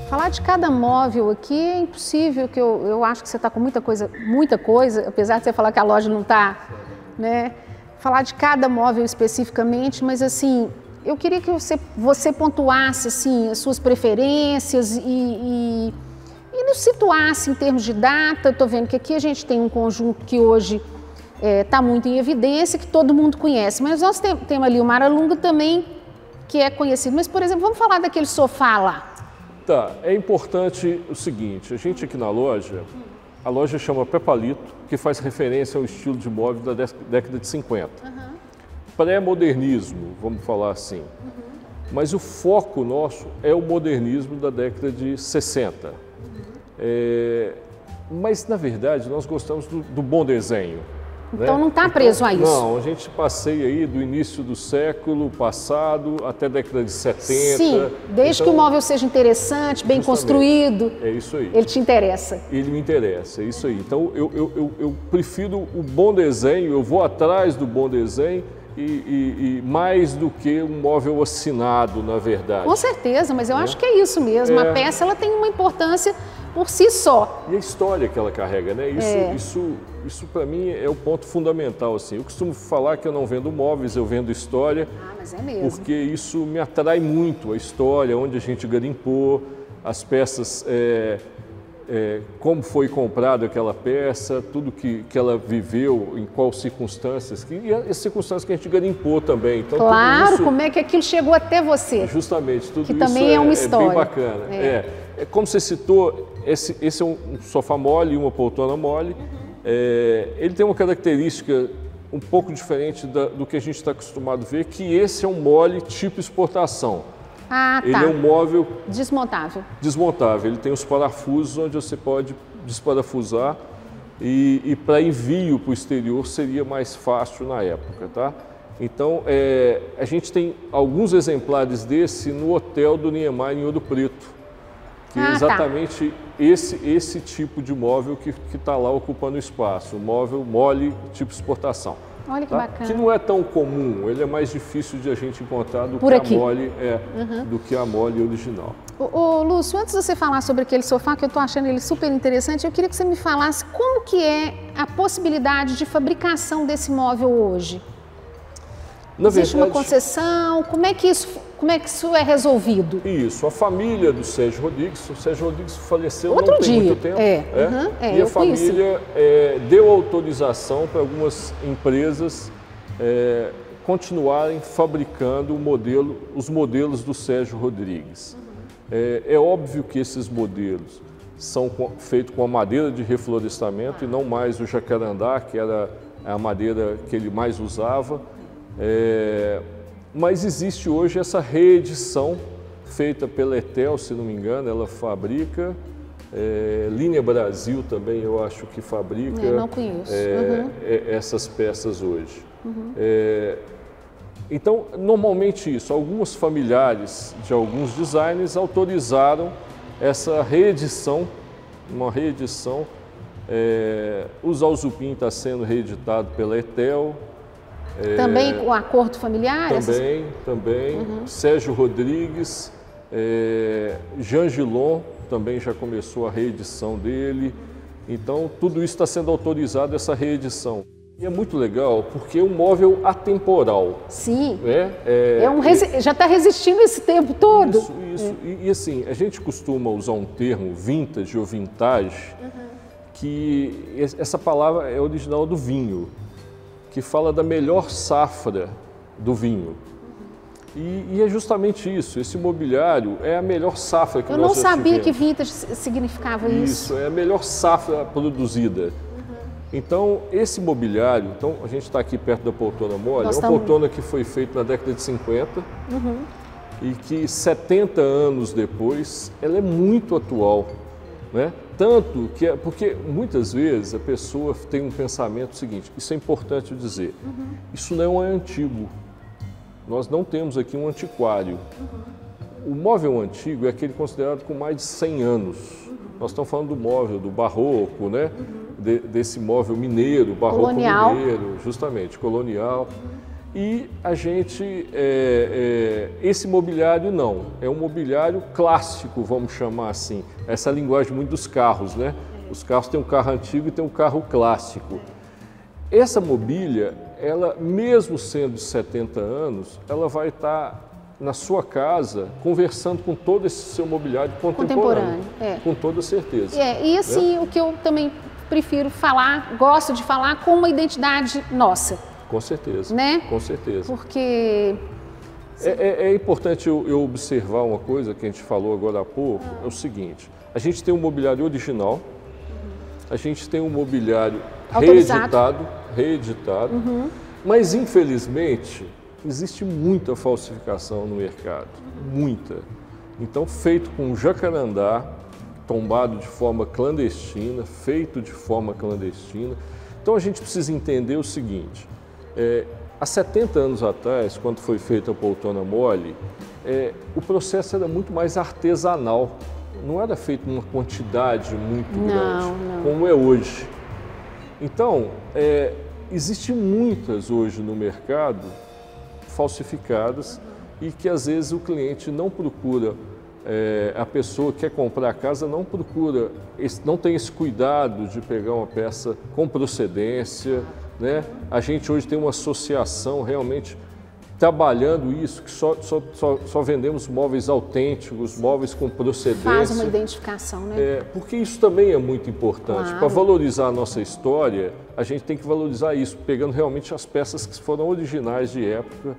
Falar de cada móvel aqui é impossível, que eu acho que você está com muita coisa, apesar de você falar que a loja não está, né? Falar de cada móvel especificamente, mas assim, eu queria que você pontuasse assim, as suas preferências e nos situasse em termos de data. Eu estou vendo que aqui a gente tem um conjunto que hoje está muito em evidência, que todo mundo conhece, mas nós temos ali o Maralunga também, que é conhecido. Mas, por exemplo, vamos falar daquele sofá lá. Tá, é importante o seguinte, a gente aqui na loja, a loja chama Pepalito, que faz referência ao estilo de móvel da década de 50. Pré-modernismo, vamos falar assim. Mas o foco nosso é o modernismo da década de 60. Mas, na verdade, nós gostamos do bom desenho. Então não está preso a isso? Não, a gente passeia aí do início do século passado até a década de 70. Sim, desde que o móvel seja interessante, bem construído. É isso aí. Ele te interessa? Ele me interessa, é isso aí. Então eu prefiro o bom desenho, eu vou atrás do bom desenho e mais do que um móvel assinado, na verdade. Com certeza, mas eu acho que é isso mesmo. A peça ela tem uma importância por si só. E a história que ela carrega, né? Isso para mim é o ponto fundamental, assim. Eu costumo falar que eu não vendo móveis, eu vendo história. Ah, mas é mesmo. Porque isso me atrai muito, a história, onde a gente garimpou, as peças, como foi comprada aquela peça, tudo que ela viveu, em quais circunstâncias, e as circunstâncias que a gente garimpou também. Então, claro, tudo isso, como é que aquilo chegou até você. Justamente, tudo que isso também é uma história. É bem bacana. Como você citou, esse é um sofá mole e uma poltrona mole. Ele tem uma característica um pouco diferente do que a gente está acostumado a ver, que esse é um mole tipo exportação. Ah, tá. Ele é um móvel desmontável. Ele tem os parafusos onde você pode desparafusar e para envio para o exterior seria mais fácil na época, tá? Então, a gente tem alguns exemplares desse no hotel do Niemeyer em Ouro Preto, que é exatamente esse tipo de móvel que está lá ocupando o espaço, o móvel mole tipo exportação. Olha que bacana. Que não é tão comum, ele é mais difícil de a gente encontrar do que a mole original. Ô, Lúcio, antes de você falar sobre aquele sofá, que eu estou achando ele super interessante, eu queria que você me falasse como que é a possibilidade de fabricação desse móvel hoje. Existe uma concessão? Como é que isso é resolvido? Isso, a família do Sérgio Rodrigues, o Sérgio Rodrigues faleceu não tem muito tempo. E a família deu autorização para algumas empresas continuarem fabricando os modelos do Sérgio Rodrigues. É óbvio que esses modelos são feitos com a madeira de reflorestamento e não mais o jacarandá, que era a madeira que ele mais usava. Mas existe hoje essa reedição feita pela Etel, se não me engano, ela fabrica, Linha Brasil também eu acho que fabrica não conheço. essas peças hoje. Então, normalmente isso, alguns familiares de alguns designers autorizaram essa reedição, uma reedição. O Zalzupin está sendo reeditado pela Etel. Também com acordo familiar? Também. Sérgio Rodrigues, Jean Gillon também já começou a reedição dele. Então, tudo isso está sendo autorizado, essa reedição. E é muito legal porque é um móvel atemporal. Sim. Já está resistindo esse tempo todo. Isso. E assim, a gente costuma usar um termo vintage ou vintage, que essa palavra é original do vinho, que fala da melhor safra do vinho. E é justamente isso, esse mobiliário é a melhor safra que nós já tivemos. Eu não sabia que vintage significava isso. Isso, é a melhor safra produzida. Então, esse mobiliário, a gente está aqui perto da poltrona mole, é uma poltrona que foi feita na década de 50 e que 70 anos depois, ela é muito atual, né? Tanto que, porque muitas vezes a pessoa tem um pensamento seguinte, isso é importante dizer, isso não é antigo, nós não temos aqui um antiquário. O móvel antigo é aquele considerado com mais de 100 anos, nós estamos falando do móvel, do barroco, né? Desse móvel mineiro, barroco mineiro, justamente, colonial. E a gente, esse mobiliário não, é um mobiliário clássico, vamos chamar assim, essa linguagem muito dos carros, né? Os carros têm um carro antigo e tem um carro clássico. Essa mobília, ela mesmo sendo de 70 anos, ela vai estar na sua casa conversando com todo esse seu mobiliário contemporâneo. Com toda certeza. E assim, o que eu também prefiro falar, gosto de falar com uma identidade nossa. Com certeza, né? Com certeza. Porque... É importante eu observar uma coisa que a gente falou agora há pouco, é o seguinte, a gente tem um mobiliário original, a gente tem um mobiliário reeditado, mas infelizmente existe muita falsificação no mercado, muita. Então feito com jacarandá, tombado de forma clandestina, feito de forma clandestina. Então a gente precisa entender o seguinte, há 70 anos atrás, quando foi feita a poltrona mole, o processo era muito mais artesanal, não era feito numa quantidade muito grande, como é hoje. Então, existem muitas hoje no mercado falsificadas e que às vezes o cliente não procura, a pessoa que quer comprar a casa não procura, não tem esse cuidado de pegar uma peça com procedência, né? A gente hoje tem uma associação realmente trabalhando isso, que só vendemos móveis autênticos, móveis com procedência. Faz uma identificação, né? Porque isso também é muito importante. Para valorizar a nossa história, a gente tem que valorizar isso, pegando realmente as peças que foram originais de época,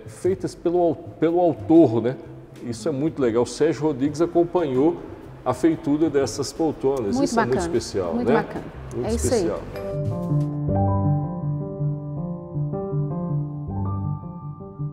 feitas pelo autor, né? Isso é muito legal. O Sérgio Rodrigues acompanhou a feitura dessas poltronas. Muito isso bacana, é muito especial, muito né? bacana. Muito especial. Isso aí.